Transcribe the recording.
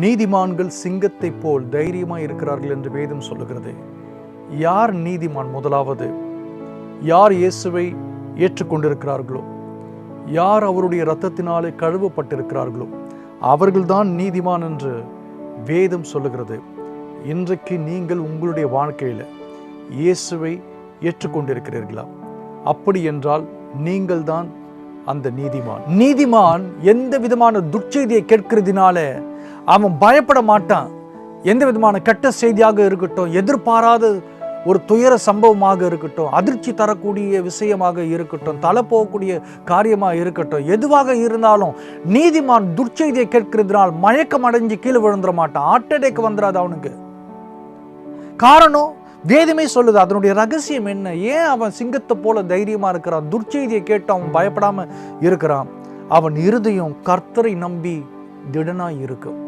நீதிமான்கள் சிங்கத்தை போல் தைரியமாய் இருக்கிறார்கள் என்று வேதம் சொல்லுகிறது. யார் நீதிமான்? முதலாவது, யார் இயேசுவை ஏற்றுக்கொண்டிருக்கிறார்களோ, யார் அவருடைய இரத்தத்தினாலே கழுவப்பட்டிருக்கிறார்களோ அவர்கள்தான் நீதிமான் என்று வேதம் சொல்லுகிறது. இன்றைக்கு நீங்கள் உங்களுடைய வாழ்க்கையில் இயேசுவை ஏற்றுக்கொண்டிருக்கிறீர்களா? அப்படி என்றால் நீங்கள் தான் அந்த நீதிமான். நீதிமான் எந்த விதமான துர்ச்செய்தியை கேட்கிறதுனால அவன் பயப்பட மாட்டான். எந்த விதமான கெட்ட செய்தியாக இருக்கட்டும், எதிர்பாராத ஒரு துயர சம்பவமாக இருக்கட்டும், அதிர்ச்சி தரக்கூடிய விஷயமாக இருக்கட்டும், தலை போகக்கூடிய காரியமாக இருக்கட்டும், எதுவாக இருந்தாலும் நீதிமான் துர்ச்செய்தியை கேட்கிறதுனால் மயக்கம் அடைஞ்சு கீழே விழுந்துட மாட்டான். ஹார்ட் அட்டாக் வந்துடாது அவனுக்கு. காரணம் வேதமே சொல்லுது. அதனுடைய ரகசியம் என்ன? ஏன் அவன் சிங்கத்தை போல தைரியமா இருக்கிறான்? துர்ச்செய்தியை கேட்டு அவன் பயப்படாம இருக்கிறான். அவன் இருதயம் கர்த்தரை நம்பி திடனாய் இருக்கும்.